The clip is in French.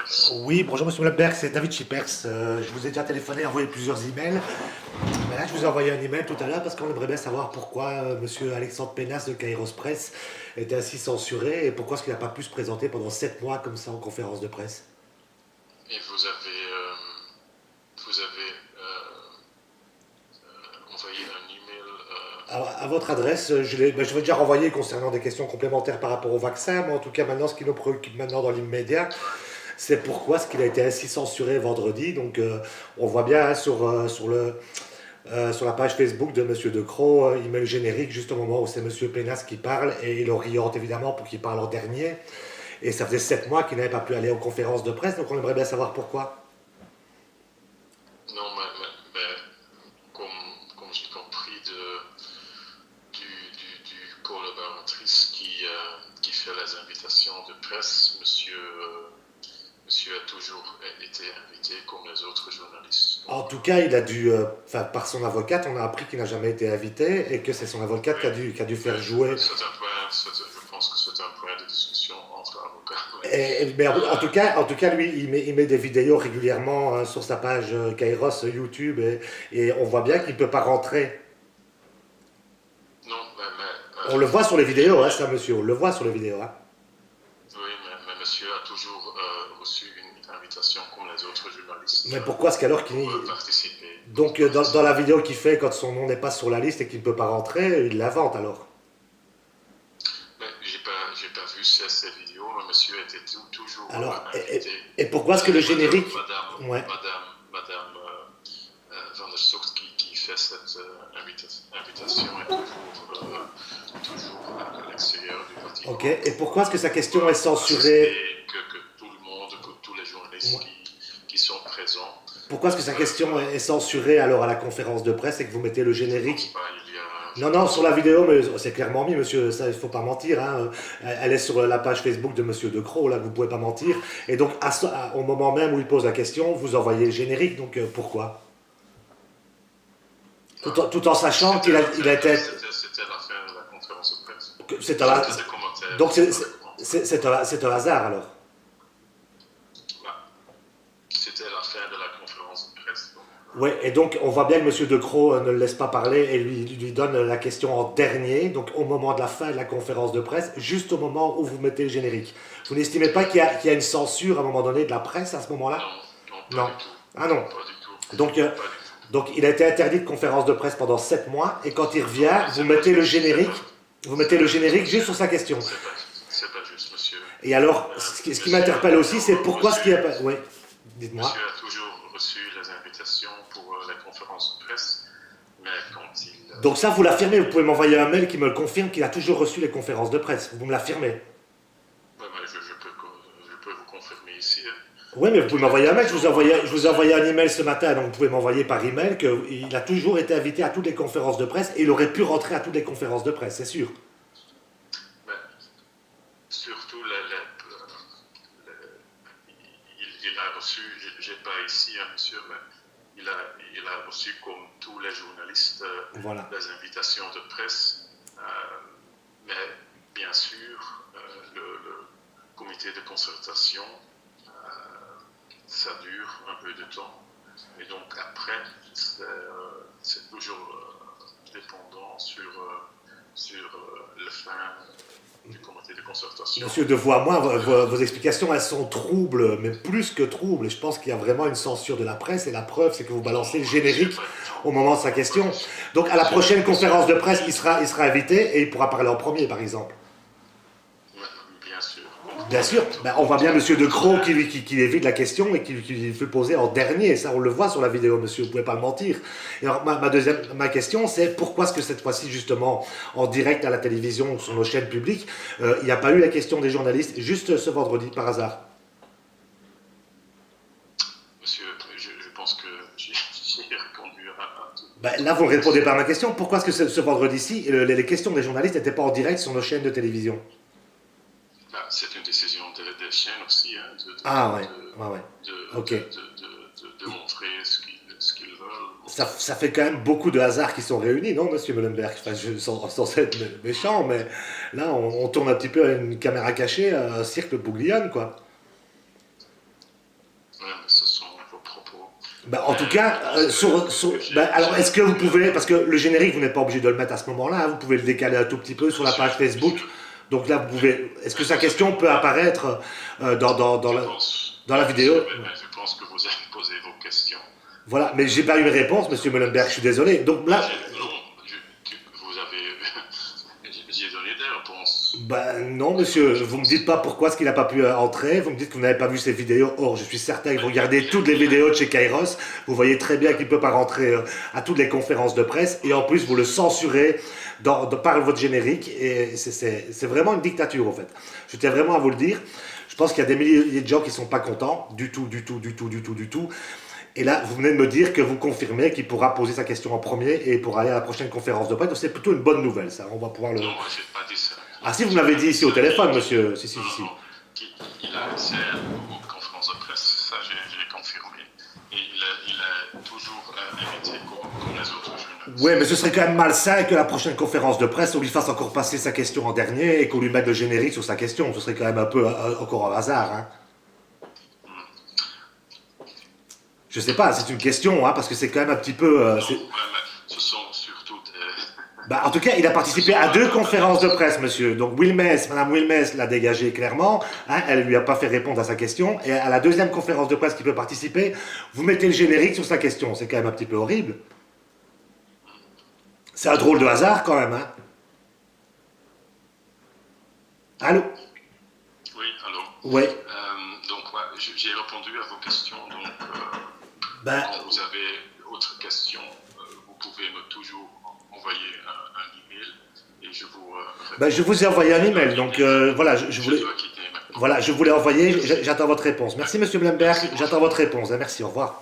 Chippers. Oui, bonjour Monsieur Lemberg, c'est David Chippers. Je vous ai déjà téléphoné, envoyé plusieurs emails. Mais là, je vous ai envoyé un email tout à l'heure parce qu'on aimerait bien savoir pourquoi Monsieur Alexandre Pénas de Kairos Presse était ainsi censuré et pourquoi est-ce qu'il n'a pas pu se présenter pendant 7 mois comme ça en conférence de presse. Et vous avez envoyé un email. Alors, à votre adresse, je vais déjà renvoyer concernant des questions complémentaires par rapport au vaccin, mais en tout cas maintenant, ce qui nous préoccupe maintenant dans l'immédiat, c'est pourquoi est-ce qu'il a été ainsi censuré vendredi. Donc, on voit bien hein, sur la page Facebook de Monsieur De Croo, il met le générique juste au moment où c'est Monsieur Pénas qui parle et il oriente évidemment pour qu'il parle en dernier. Et ça faisait 7 mois qu'il n'avait pas pu aller aux conférences de presse, donc on aimerait bien savoir pourquoi. Non, mais comme j'ai compris du collaboratrice qui fait les invitations de presse, monsieur a toujours été invité comme les autres journalistes. En tout cas, il a dû, par son avocate, on a appris qu'il n'a jamais été invité et que c'est son avocate qui a dû faire jouer. Je pense que c'est un point de discussion entre avocats. Mais en tout cas, lui, il met des vidéos régulièrement sur sa page Kairos YouTube et on voit bien qu'il ne peut pas rentrer. Non, On le voit sur les vidéos, hein, ça, monsieur, on le voit sur les vidéos. Hein. oui, mais monsieur a toujours reçu une invitation comme les autres journalistes Mais pourquoi est-ce qu'alors qu'il... pour participer. Donc, dans la vidéo qu'il fait, quand son nom n'est pas sur la liste et qu'il ne peut pas rentrer, il l'invente alors. Mais j'ai pas vu ces vidéos, mais monsieur était toujours Alors, invité. et pourquoi est-ce que le générique... Ouais. Madame Van der Stogt qui fait cette invitation est toujours à l'extérieur du Vatican. Ok, et pourquoi est-ce que sa question est censurée? Assister que tout le monde, que tous les journalistes qui sont présents. Pourquoi est-ce que sa question est censurée alors à la conférence de presse et que vous mettez le générique? Non, sur la vidéo, mais c'est clairement mis, monsieur, ça, il ne faut pas mentir. Hein. Elle est sur la page Facebook de monsieur De Croo, là, vous ne pouvez pas mentir. Et donc, au moment même où il pose la question, vous envoyez le générique, donc pourquoi? Tout en sachant qu'il a été... C'était la fin de la conférence de presse. C'est donc, c'est un hasard, alors. C'était la fin de la conférence de presse. Oui, et donc on voit bien que M. De Croo ne le laisse pas parler et lui donne la question en dernier, donc au moment de la fin de la conférence de presse, juste au moment où vous mettez le générique. Vous n'estimez pas qu'il y a une censure à un moment donné de la presse à ce moment-là? Non, pas du tout. Ah non. Pas du tout. Donc il a été interdit de conférence de presse pendant 7 mois et quand il revient, vous mettez le générique juste sur sa question. C'est pas juste, monsieur. Et alors, ce qui m'interpelle aussi, c'est pourquoi ce qui a pas... Oui, dites-moi. Monsieur a toujours reçu les invitations pour les conférences de presse, mais quand il... Donc ça, vous l'affirmez, vous pouvez m'envoyer un mail qui me le confirme qu'il a toujours reçu les conférences de presse. Vous me l'affirmez. Je peux vous confirmer ici. Oui, mais vous pouvez m'envoyer un mail. Je vous ai envoyé un email ce matin, donc vous pouvez m'envoyer par email qu'il a toujours été invité à toutes les conférences de presse et il aurait pu rentrer à toutes les conférences de presse, c'est sûr. Mais surtout, il a reçu, je n'ai pas ici, hein, monsieur, mais il a reçu, comme tous les journalistes, Voilà. des invitations de presse. Mais bien sûr, le comité de concertation, ça dure un peu de temps. Et donc après, c'est toujours dépendant sur le fin du comité de concertation. Monsieur De Voix, vos explications, elles sont troubles, mais plus que troubles. Je pense qu'il y a vraiment une censure de la presse et la preuve, c'est que vous balancez le générique au moment de sa question. Donc à la prochaine conférence de presse, il sera invité et il pourra parler en premier, par exemple. Bien sûr. Bien sûr, on voit bien Monsieur De Croo qui évite la question et qui fait poser en dernier. Ça, on le voit sur la vidéo, monsieur, vous ne pouvez pas le mentir. Et alors, ma question, c'est pourquoi est-ce que cette fois-ci, justement, en direct à la télévision ou sur nos chaînes publiques, il n'y a pas eu la question des journalistes, juste ce vendredi, par hasard? Monsieur, je pense que j'ai répondu à tout. Là, vous ne répondez pas à ma question. Pourquoi est-ce que ce vendredi-ci, les questions des journalistes n'étaient pas en direct sur nos chaînes de télévision? C'est une décision des chaînes aussi, hein, de montrer ce qu'ils veulent. Ça fait quand même beaucoup de hasards qui sont réunis, non, monsieur Mullenberg? Sans être méchant, mais là, on tourne un petit peu à une caméra cachée, un cirque Bouglione, quoi. ce sont vos propos. Bah, en tout cas, bah, alors est-ce que vous pouvez, parce que le générique, vous n'êtes pas obligé de le mettre à ce moment-là, hein, vous pouvez le décaler un tout petit peu sur la page Facebook. Donc là, vous pouvez. Est-ce que sa question peut apparaître dans la vidéo? Je pense que vous avez posé vos questions. Voilà, mais j'ai pas eu une réponse, Monsieur Mullenberg, je suis désolé. Donc là, Non, vous avez. J'ai donné des réponses. ben non, monsieur, vous me dites pas pourquoi est-ce qu'il n'a pas pu entrer, vous me dites que vous n'avez pas vu ses vidéos. Or, je suis certain que vous regardez toutes les vidéos de chez Kairos, vous voyez très bien qu'il ne peut pas rentrer à toutes les conférences de presse, et en plus, vous le censurez par votre générique, et c'est vraiment une dictature, en fait. Je tiens vraiment à vous le dire. Je pense qu'il y a des milliers de gens qui ne sont pas contents, du tout, du tout, du tout, du tout, du tout. Et là, vous venez de me dire que vous confirmez qu'il pourra poser sa question en premier et pour aller à la prochaine conférence de presse. Donc c'est plutôt une bonne nouvelle, ça. On va pouvoir le. Non, moi, j'ai pas dit ça. Ah, si, vous me l'avez dit ici au téléphone, monsieur. Si, si, si. Non, il a accès aux conférences de presse, ça j'ai confirmé. Et il a toujours invité comme les autres journalistes. Oui, mais ce serait quand même malsain que la prochaine conférence de presse, on lui fasse encore passer sa question en dernier et qu'on lui mette le générique sur sa question. Ce serait quand même un peu encore un hasard, hein. Je sais pas, c'est une question, hein, parce que c'est quand même un petit peu. Non, ce sont surtout des. Bah, en tout cas, il a participé à 2 conférences de presse, monsieur. Donc, Madame Wilmès l'a dégagé clairement. Hein, elle lui a pas fait répondre à sa question. Et à la 2e conférence de presse qu'il peut participer, vous mettez le générique sur sa question. C'est quand même un petit peu horrible. C'est un drôle de hasard, quand même. Hein. Allô? Oui, allô. Ouais. Donc, ouais, j'ai répondu à vos questions. Donc, Ben, quand vous avez d'autres questions, vous pouvez me toujours envoyer un email et je vous réponds. ben, je vous ai envoyé un email. Donc, voilà, je voulais. dois quitter maintenant. Voilà, je voulais envoyer. J'attends votre réponse. Merci, monsieur Blemberg. J'attends votre réponse. Hein, merci, au revoir.